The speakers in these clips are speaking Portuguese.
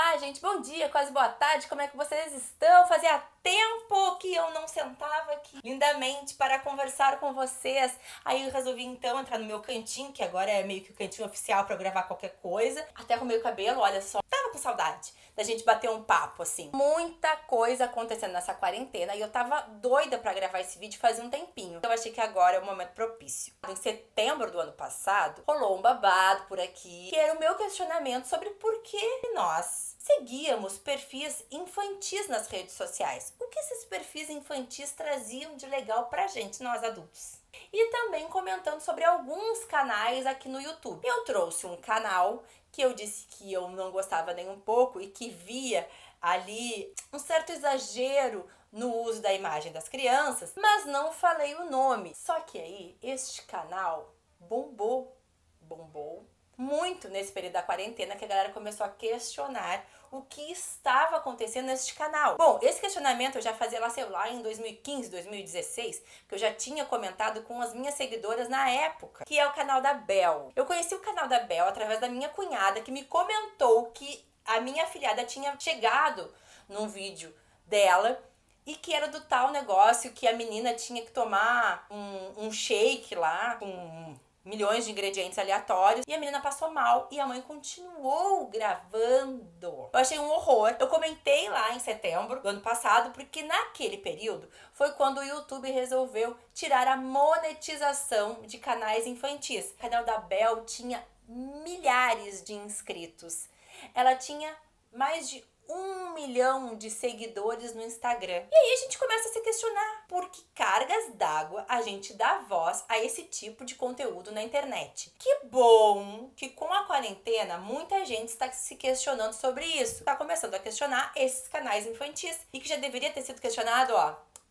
Olá, gente, bom dia, quase boa tarde, como é que vocês estão? Fazia tempo que eu não sentava aqui lindamente para conversar com vocês. Aí eu resolvi então entrar no meu cantinho, que agora é meio que o cantinho oficial para gravar qualquer coisa. Até arrumei o cabelo, olha só. Tava com saudade da gente bater um papo, assim. Muita coisa acontecendo nessa quarentena e eu tava doida pra gravar esse vídeo fazia um tempinho. Eu achei que agora é o momento propício. Em setembro do ano passado, rolou um babado por aqui, que era o meu questionamento sobre por que nós seguíamos perfis infantis nas redes sociais. O que esses perfis infantis traziam de legal pra gente, nós adultos? E também comentando sobre alguns canais aqui no YouTube. Eu trouxe um canal que eu disse que eu não gostava nem um pouco e que via ali um certo exagero no uso da imagem das crianças, mas não falei o nome. Só que aí, este canal bombou muito nesse período da quarentena, que a galera começou a questionar o que estava acontecendo neste canal. Bom, esse questionamento eu já fazia lá, sei lá, em 2015, 2016, que eu já tinha comentado com as minhas seguidoras na época, que é o canal da Bel. Eu conheci o canal da Bel através da minha cunhada, que me comentou que a minha afilhada tinha chegado num vídeo dela e que era do tal negócio que a menina tinha que tomar um shake lá com milhões de ingredientes aleatórios e a menina passou mal e a mãe continuou gravando. Eu achei um horror. Eu comentei lá em setembro do ano passado porque naquele período foi quando o YouTube resolveu tirar a monetização de canais infantis. O canal da Bel tinha milhares de inscritos. Ela tinha mais de 1 milhão de seguidores no Instagram. E aí a gente começa a se questionar por que cargas d'água a gente dá voz a esse tipo de conteúdo na internet. Que bom que com a quarentena muita gente está se questionando sobre isso. Está começando a questionar esses canais infantis e que já deveria ter sido questionado,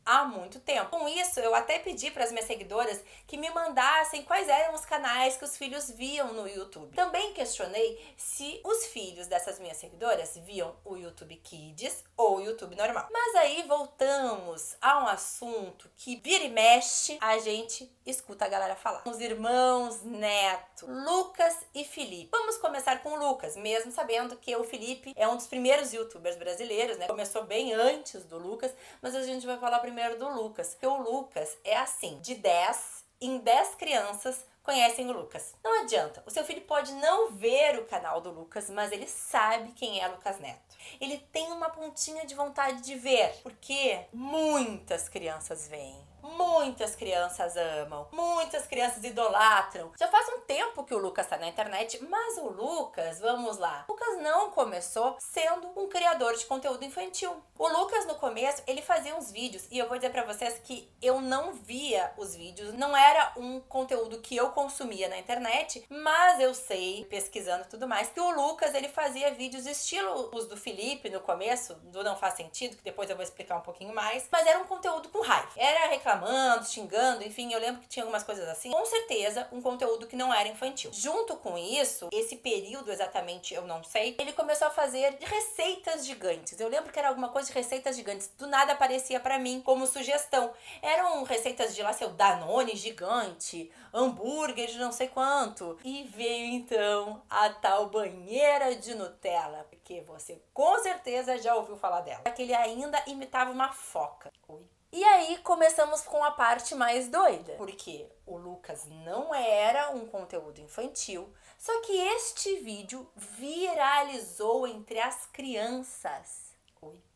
há muito tempo. Com isso, eu até pedi para as minhas seguidoras que me mandassem quais eram os canais que os filhos viam no YouTube. Também questionei se os filhos dessas minhas seguidoras viam o YouTube Kids ou o YouTube normal. Mas aí voltamos a um assunto que vira e mexe, a gente escuta a galera falar. Os irmãos Neto, Lucas e Felipe. Vamos começar com o Lucas, mesmo sabendo que o Felipe é um dos primeiros youtubers brasileiros, né? Começou bem antes do Lucas, mas a gente vai falar primeiro do Lucas, porque o Lucas é assim, de 10 em 10 crianças conhecem o Lucas. Não adianta, o seu filho pode não ver o canal do Lucas, mas ele sabe quem é Lucas Neto. Ele tem uma pontinha de vontade de ver, porque muitas crianças veem. Muitas crianças amam, muitas crianças idolatram. Já faz um tempo que o Lucas tá na internet, mas o Lucas, vamos lá, o Lucas não começou sendo um criador de conteúdo infantil. O Lucas no começo, ele fazia uns vídeos e eu vou dizer pra vocês que eu não via os vídeos, não era um conteúdo que eu consumia na internet, mas eu sei, pesquisando e tudo mais, que o Lucas, ele fazia vídeos estilo os do Felipe no começo, do Não Faz Sentido, que depois eu vou explicar um pouquinho mais, mas era um conteúdo com raiva, era reclamando, xingando, enfim, eu lembro que tinha algumas coisas assim. Com certeza, um conteúdo que não era infantil. Junto com isso, esse período exatamente, eu não sei, ele começou a fazer receitas gigantes. Eu lembro que era alguma coisa de receitas gigantes. Do nada aparecia pra mim como sugestão. Eram receitas de lá, seu Danone gigante, hambúrguer de não sei quanto. E veio então a tal banheira de Nutella, porque você com certeza já ouviu falar dela. Que ele ainda imitava uma foca. Oi. E aí começamos com a parte mais doida, porque o Lucas não era um conteúdo infantil, só que este vídeo viralizou entre as crianças.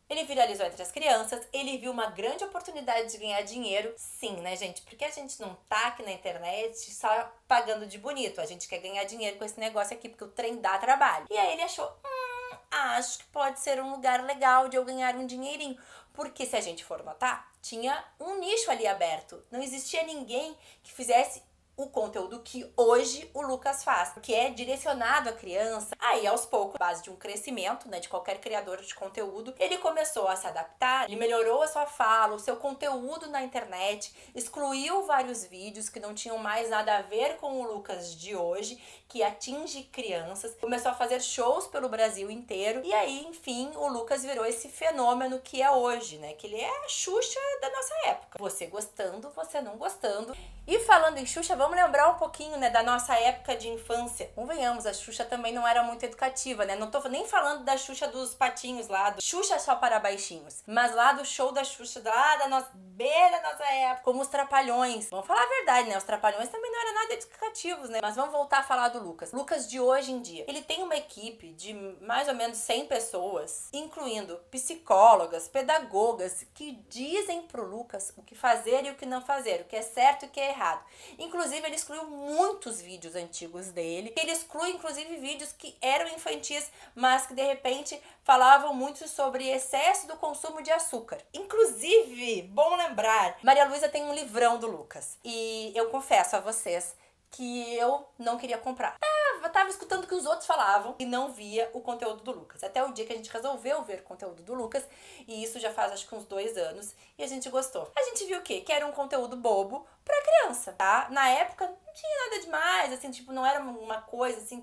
Ele viralizou entre as crianças, ele viu uma grande oportunidade de ganhar dinheiro. Sim, né, gente? Porque a gente não tá aqui na internet só pagando de bonito, a gente quer ganhar dinheiro com esse negócio aqui, porque o trem dá trabalho. E aí ele achou, acho que pode ser um lugar legal de eu ganhar um dinheirinho. Porque se a gente for notar, tinha um nicho ali aberto. Não existia ninguém que fizesse o conteúdo que hoje o Lucas faz, que é direcionado à criança. Aí, aos poucos, base de um crescimento, né, de qualquer criador de conteúdo, ele começou a se adaptar, ele melhorou a sua fala, o seu conteúdo na internet, excluiu vários vídeos que não tinham mais nada a ver com o Lucas de hoje, que atinge crianças, começou a fazer shows pelo Brasil inteiro, e aí, enfim, o Lucas virou esse fenômeno que é hoje, né, que ele é a Xuxa da nossa época. Você gostando, você não gostando. E falando em Xuxa, vamos lembrar um pouquinho, né, da nossa época de infância. Convenhamos, a Xuxa também não era muito educativa, né? Não tô nem falando da Xuxa dos patinhos lá, do Xuxa só para baixinhos, mas lá do show da Xuxa, lá da nossa, bem da nossa época, como os Trapalhões. Vamos falar a verdade, né? Os Trapalhões também não eram nada educativos, né? Mas vamos voltar a falar do Lucas. Lucas de hoje em dia. Ele tem uma equipe de mais ou menos 100 pessoas, incluindo psicólogas, pedagogas, que dizem pro Lucas o que fazer e o que não fazer, o que é certo e o que é errado. Inclusive, ele excluiu muitos vídeos antigos dele. Ele exclui, inclusive, vídeos que eram infantis, mas que, de repente, falavam muito sobre excesso do consumo de açúcar. Inclusive, bom lembrar, Maria Luísa tem um livrão do Lucas. E eu confesso a vocês que eu não queria comprar. Eu tava escutando o que os outros falavam e não via o conteúdo do Lucas. Até o dia que a gente resolveu ver o conteúdo do Lucas, e isso já faz acho que uns 2 anos, e a gente gostou. A gente viu o quê? Que era um conteúdo bobo pra criança, tá? Na época não tinha nada demais, assim, tipo, não era uma coisa assim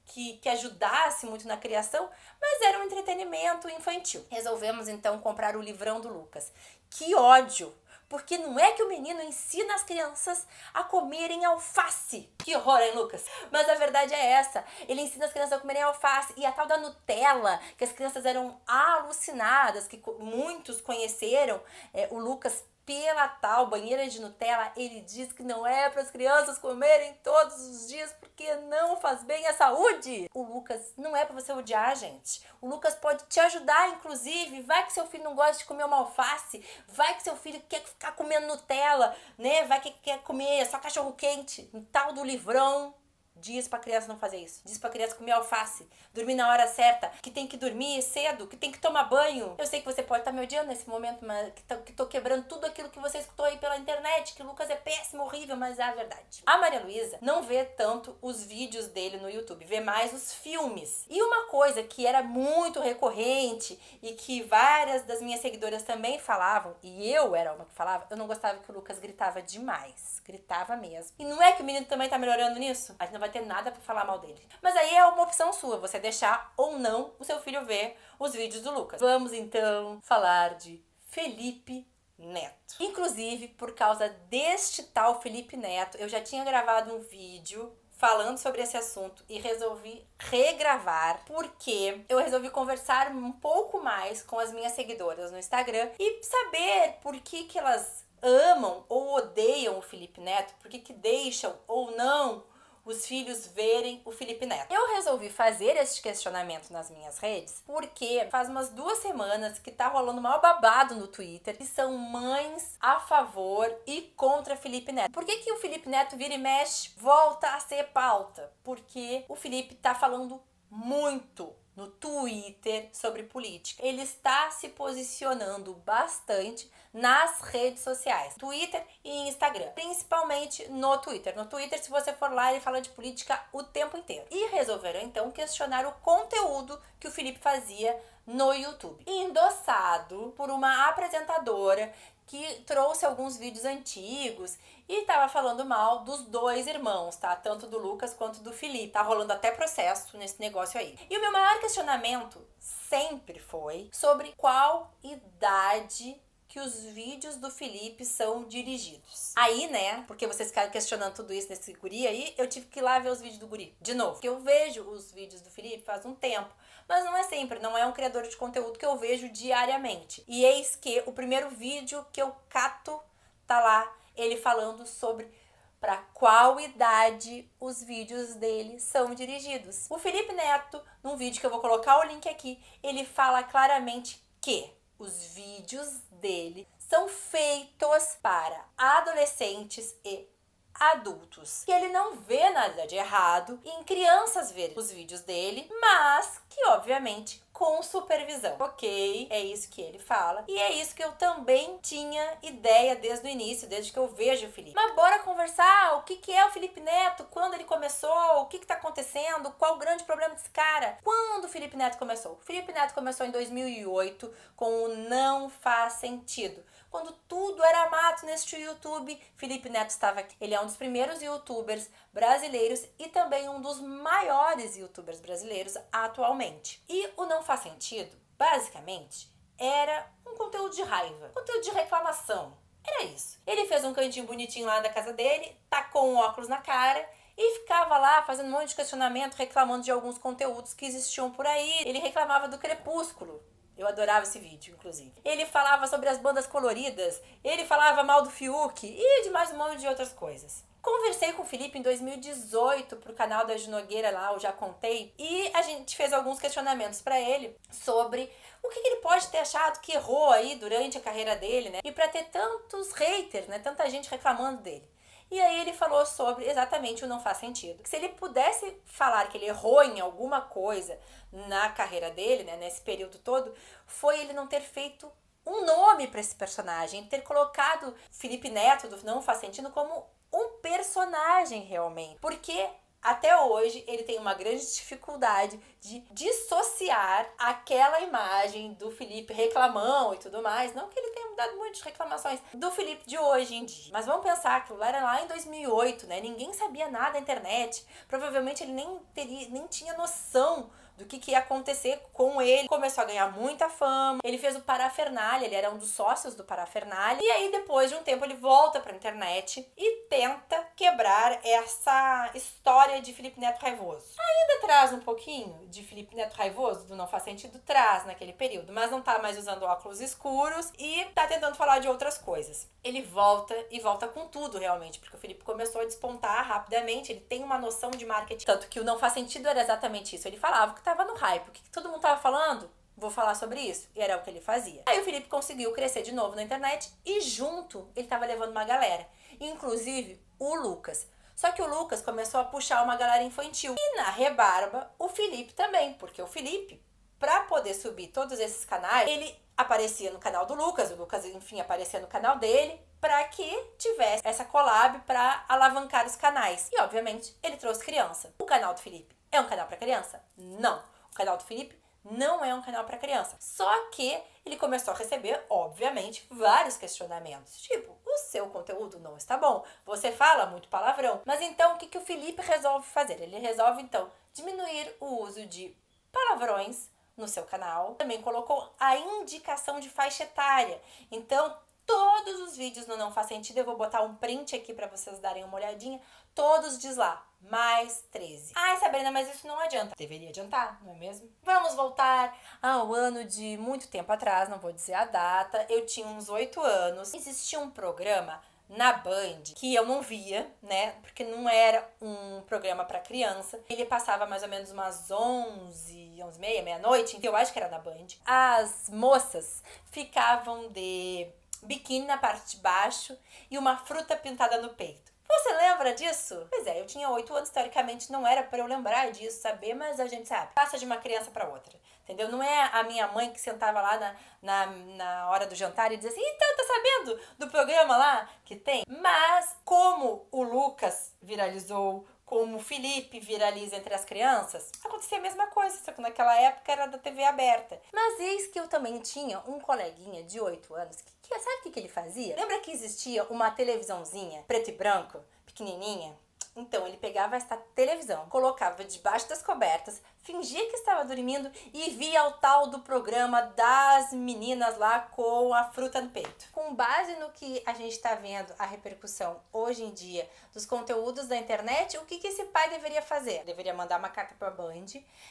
que ajudasse muito na criação, mas era um entretenimento infantil. Resolvemos então comprar o livrão do Lucas. Que ódio! Porque não é que o menino ensina as crianças a comerem alface. Que horror, hein, Lucas? Mas a verdade é essa. Ele ensina as crianças a comerem alface. E a tal da Nutella, que as crianças eram alucinadas, que muitos conheceram o Lucas pela tal banheira de Nutella, ele diz que não é para as crianças comerem todos os dias porque não faz bem à saúde. O Lucas não é para você odiar, gente. O Lucas pode te ajudar, inclusive. Vai que seu filho não gosta de comer uma alface, vai que seu filho quer ficar comendo Nutella, né? Vai que quer comer só cachorro quente. Um tal do livrão. Diz pra criança não fazer isso. Diz pra criança comer alface, dormir na hora certa, que tem que dormir cedo, que tem que tomar banho. Eu sei que você pode estar me odiando nesse momento, mas que tô quebrando tudo aquilo que você escutou aí pela internet, que o Lucas é péssimo, horrível, mas é a verdade. A Maria Luísa não vê tanto os vídeos dele no YouTube, vê mais os filmes. E uma coisa que era muito recorrente e que várias das minhas seguidoras também falavam, e eu era uma que falava, eu não gostava que o Lucas gritava demais. Gritava mesmo. E não é que o menino também tá melhorando nisso? A gente não vai ter nada pra falar mal dele. Mas aí é uma opção sua, você deixar ou não o seu filho ver os vídeos do Lucas. Vamos então falar de Felipe Neto. Inclusive, por causa deste tal Felipe Neto, eu já tinha gravado um vídeo falando sobre esse assunto e resolvi regravar porque eu resolvi conversar um pouco mais com as minhas seguidoras no Instagram e saber por que elas amam ou odeiam o Felipe Neto, por que deixam ou não os filhos verem o Felipe Neto. Eu resolvi fazer este questionamento nas minhas redes porque faz umas 2 semanas que tá rolando o maior babado no Twitter, que são mães a favor e contra Felipe Neto. Por que o Felipe Neto vira e mexe, volta a ser pauta? Porque o Felipe tá falando muito no Twitter sobre política. Ele está se posicionando bastante nas redes sociais, Twitter e Instagram, principalmente no Twitter. No Twitter, se você for lá, ele fala de política o tempo inteiro. E resolveram então questionar o conteúdo que o Felipe fazia no YouTube, endossado por uma apresentadora que trouxe alguns vídeos antigos e estava falando mal dos 2 irmãos, tá? Tanto do Lucas quanto do Felipe. Tá rolando até processo nesse negócio aí. E o meu maior questionamento sempre foi sobre qual idade que os vídeos do Felipe são dirigidos. Aí, né, porque vocês ficaram questionando tudo isso nesse guri aí, eu tive que ir lá ver os vídeos do guri de novo. Porque eu vejo os vídeos do Felipe faz um tempo, mas não é sempre, não é um criador de conteúdo que eu vejo diariamente. E eis que o primeiro vídeo que eu cato tá lá, ele falando sobre para qual idade os vídeos dele são dirigidos. O Felipe Neto, num vídeo que eu vou colocar o link aqui, ele fala claramente que os vídeos dele são feitos para adolescentes e adultos. Que ele não vê nada de errado em crianças verem os vídeos dele, mas que obviamente com supervisão. Ok, é isso que ele fala. E é isso que eu também tinha ideia desde o início, desde que eu vejo o Felipe. Mas bora conversar, o que é o Felipe Neto, quando ele começou, o que tá acontecendo, qual o grande problema desse cara. Quando o Felipe Neto começou? O Felipe Neto começou em 2008 com o Não Faz Sentido. Quando tudo era mato neste YouTube, Felipe Neto estava aqui. Ele é um dos primeiros youtubers brasileiros e também um dos maiores youtubers brasileiros atualmente. E o Não Faz Sentido, basicamente, era um conteúdo de raiva, conteúdo de reclamação. Era isso. Ele fez um cantinho bonitinho lá da casa dele, tacou um óculos na cara e ficava lá fazendo um monte de questionamento, reclamando de alguns conteúdos que existiam por aí. Ele reclamava do Crepúsculo. Eu adorava esse vídeo, inclusive. Ele falava sobre as bandas coloridas, ele falava mal do Fiuk e de mais um monte de outras coisas. Conversei com o Felipe em 2018 pro canal da Ju Nogueira lá, eu já contei, e a gente fez alguns questionamentos pra ele sobre o que ele pode ter achado que errou aí durante a carreira dele, né? E pra ter tantos haters, né? Tanta gente reclamando dele. E aí ele falou sobre exatamente o não faz sentido. Que se ele pudesse falar que ele errou em alguma coisa na carreira dele, né, nesse período todo, foi ele não ter feito um nome para esse personagem, ter colocado Felipe Neto do Não Faz Sentido como um personagem realmente. Porque até hoje ele tem uma grande dificuldade de dissociar aquela imagem do Felipe reclamão e tudo mais. Não que ele tenha mudado muitas reclamações do Felipe de hoje em dia. Mas vamos pensar, aquilo era lá em 2008, né? Ninguém sabia nada da internet. Provavelmente ele nem tinha noção do que ia acontecer com ele. Começou a ganhar muita fama. Ele fez o Parafernália, ele era um dos sócios do Parafernália. E aí, depois de um tempo, ele volta pra internet e tenta quebrar essa história de Felipe Neto raivoso. Ainda traz um pouquinho de Felipe Neto raivoso, do Não Faz Sentido, traz naquele período, mas não tá mais usando óculos escuros e tá tentando falar de outras coisas. Ele volta e volta com tudo, realmente, porque o Felipe começou a despontar rapidamente, ele tem uma noção de marketing. Tanto que o Não Faz Sentido era exatamente isso. Ele falava que tava no hype. O que todo mundo tava falando? Vou falar sobre isso. E era o que ele fazia. Aí o Felipe conseguiu crescer de novo na internet e junto ele tava levando uma galera. Inclusive o Lucas. Só que o Lucas começou a puxar uma galera infantil. E na rebarba, o Felipe também. Porque o Felipe, pra poder subir todos esses canais, ele aparecia no canal do Lucas. O Lucas, enfim, aparecia no canal dele. Pra que tivesse essa collab pra alavancar os canais. E, obviamente, ele trouxe criança. O canal do Felipe é um canal pra criança? Não. O canal do Felipe não é um canal para criança. Só que ele começou a receber, obviamente, vários questionamentos. Tipo, o seu conteúdo não está bom, você fala muito palavrão. Mas então, o que o Felipe resolve fazer? Ele resolve, então, diminuir o uso de palavrões no seu canal. Também colocou a indicação de faixa etária. Então, todos os vídeos no Não Faz Sentido, eu vou botar um print aqui para vocês darem uma olhadinha, todos diz lá, mais 13. Ai, Sabrina, mas isso não adianta. Deveria adiantar, não é mesmo? Vamos voltar ao ano de muito tempo atrás, não vou dizer a data. Eu tinha uns 8 anos. Existia um programa na Band que eu não via, né? Porque não era um programa para criança. Ele passava mais ou menos umas 11h30, meia-noite, eu acho que era na Band. As moças ficavam de biquíni na parte de baixo e uma fruta pintada no peito. Você lembra disso? Pois é, eu tinha 8 anos, teoricamente não era pra eu lembrar disso, saber, mas a gente sabe, passa de uma criança pra outra, entendeu? Não é a minha mãe que sentava lá na hora do jantar e dizia assim, então, tá sabendo do programa lá que tem? Mas como o Lucas viralizou, como o Felipe viraliza entre as crianças, acontecia a mesma coisa, só que naquela época era da TV aberta. Mas eis que eu também tinha um coleguinha de 8 anos que sabe o que ele fazia? Lembra que existia uma televisãozinha preto e branco, pequenininha? Então, ele pegava essa televisão, colocava debaixo das cobertas, fingia que estava dormindo e via o tal do programa das meninas lá com a fruta no peito. Com base no que a gente está vendo, a repercussão hoje em dia dos conteúdos da internet, o que esse pai deveria fazer? Deveria mandar uma carta pra Band,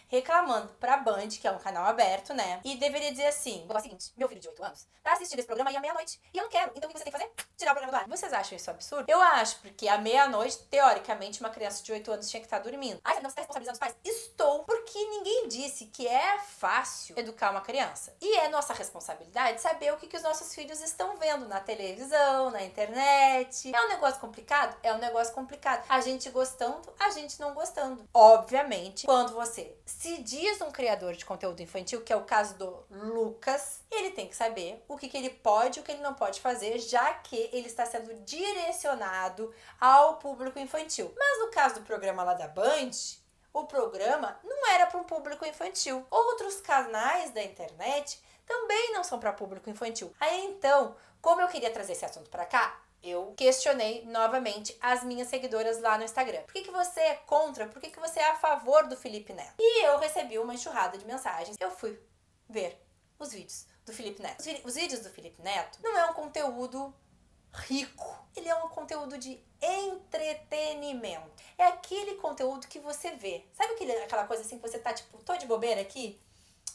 reclamando pra Band, que é um canal aberto, né? E deveria dizer assim, o seguinte, meu filho de 8 anos tá assistindo esse programa aí à meia-noite e eu não quero, então o que você tem que fazer? Tirar o programa do ar. Vocês acham isso absurdo? Eu acho, porque à meia-noite, teoricamente, uma criança de 8 anos tinha que estar dormindo. Ai, você não está responsabilizando os pais? Estou, porque ninguém disse que é fácil educar uma criança. E é nossa responsabilidade saber o que os nossos filhos estão vendo na televisão, na internet. É um negócio complicado? É um negócio complicado. A gente gostando, a gente não gostando. Obviamente, quando você se diz um criador de conteúdo infantil, que é o caso do Lucas, ele tem que saber o que ele pode e o que ele não pode fazer, já que ele está sendo direcionado ao público infantil. Mas no caso do programa lá da Band, o programa não era para um público infantil. Outros canais da internet também não são para público infantil. Aí então, como eu queria trazer esse assunto para cá, eu questionei novamente as minhas seguidoras lá no Instagram. Por que você é contra? Por que você é a favor do Felipe Neto? E eu recebi uma enxurrada de mensagens. Eu fui ver os vídeos do Felipe Neto. Os vídeos do Felipe Neto não é um conteúdo rico. Ele é um conteúdo de entretenimento. É aquele conteúdo que você vê. Sabe aquela coisa assim que você tá tipo, tô de bobeira aqui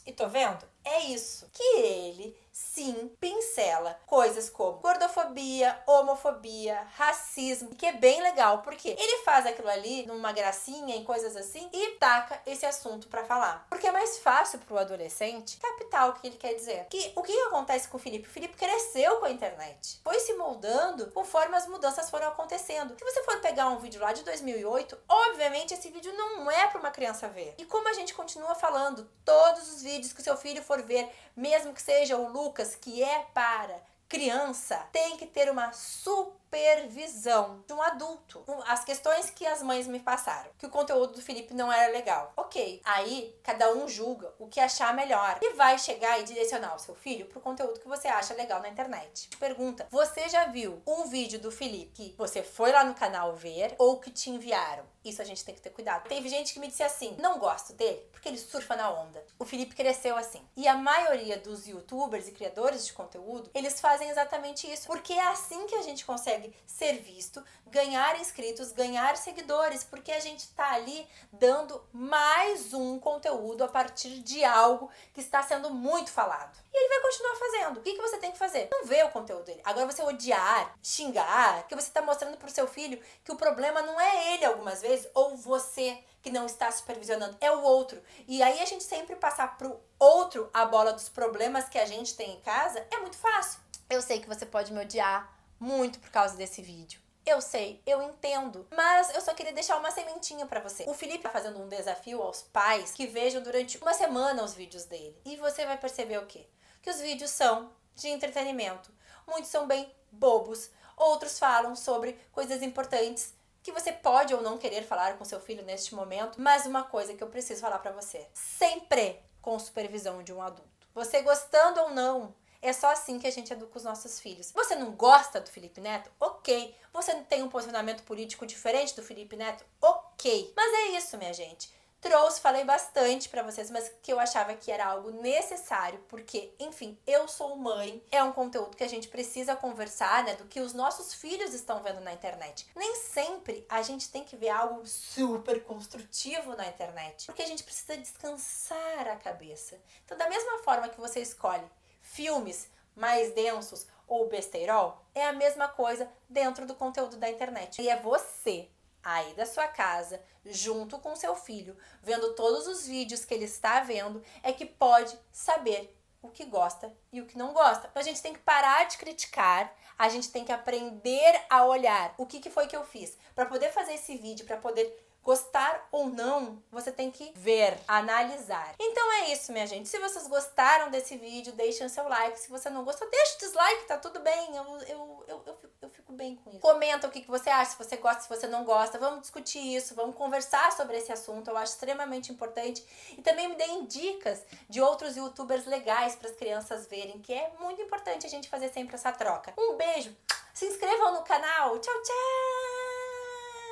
e tô vendo? É isso. Que ele, sim, pincela coisas como gordofobia, homofobia, racismo, que é bem legal, porque ele faz aquilo ali numa gracinha e coisas assim e taca esse assunto pra falar. Porque é mais fácil pro adolescente captar o que ele quer dizer. O que acontece com o Felipe? O Felipe cresceu com a internet. Foi se moldando conforme as mudanças foram acontecendo. Se você for pegar um vídeo lá de 2008, obviamente esse vídeo não é pra uma criança ver. E como a gente continua falando, todos os vídeos que o seu filho for ver, mesmo que seja o Lucas, que é para criança, tem que ter uma supervisão de um adulto. As questões que as mães me passaram, que o conteúdo do Felipe não era legal. Ok, aí cada um julga o que achar melhor e vai chegar e direcionar o seu filho pro conteúdo que você acha legal na internet. Pergunta, você já viu um vídeo do Felipe que você foi lá no canal ver ou que te enviaram? Isso a gente tem que ter cuidado. Teve gente que me disse assim, não gosto dele porque ele surfa na onda. O Felipe cresceu assim. E a maioria dos youtubers e criadores de conteúdo, eles fazem exatamente isso. Porque é assim que a gente consegue ser visto, ganhar inscritos, ganhar seguidores. Porque a gente tá ali dando mais um conteúdo a partir de algo que está sendo muito falado. E ele vai continuar fazendo. O que você tem que fazer? Não ver o conteúdo dele. Agora você odiar, xingar, que você tá mostrando pro seu filho que o problema não é ele algumas vezes, ou você que não está supervisionando, é o outro. E aí a gente sempre passar pro outro a bola dos problemas que a gente tem em casa é muito fácil. Eu sei que você pode me odiar muito por causa desse vídeo. Eu sei, eu entendo, mas eu só queria deixar uma sementinha pra você. O Felipe tá fazendo um desafio aos pais que vejam durante uma semana os vídeos dele. E você vai perceber o quê? Que os vídeos são de entretenimento. Muitos são bem bobos, outros falam sobre coisas importantes que você pode ou não querer falar com seu filho neste momento, mas uma coisa que eu preciso falar pra você, sempre com supervisão de um adulto. Você gostando ou não, é só assim que a gente educa os nossos filhos. Você não gosta do Felipe Neto? Ok. Você não tem um posicionamento político diferente do Felipe Neto? Ok. Mas é isso, minha gente. Falei bastante pra vocês, mas que eu achava que era algo necessário, porque, enfim, eu sou mãe, é um conteúdo que a gente precisa conversar, né, do que os nossos filhos estão vendo na internet. Nem sempre a gente tem que ver algo super construtivo na internet, porque a gente precisa descansar a cabeça. Então, da mesma forma que você escolhe filmes mais densos ou besteirol, é a mesma coisa dentro do conteúdo da internet. E é você aí da sua casa, junto com seu filho, vendo todos os vídeos que ele está vendo, é que pode saber o que gosta e o que não gosta. Então a gente tem que parar de criticar, a gente tem que aprender a olhar o que foi que eu fiz. Para poder fazer esse vídeo, para poder gostar ou não, você tem que ver, analisar. Então é isso, minha gente. Se vocês gostaram desse vídeo, deixem o seu like. Se você não gostou, deixa o dislike, tá tudo bem. Eu fico bem com isso. Comenta o que você acha, se você gosta, se você não gosta. Vamos discutir isso, vamos conversar sobre esse assunto. Eu acho extremamente importante. E também me deem dicas de outros youtubers legais para as crianças verem, que é muito importante a gente fazer sempre essa troca. Um beijo, se inscrevam no canal. Tchau, tchau!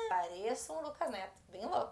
Pareço um Lucas Neto, bem louco.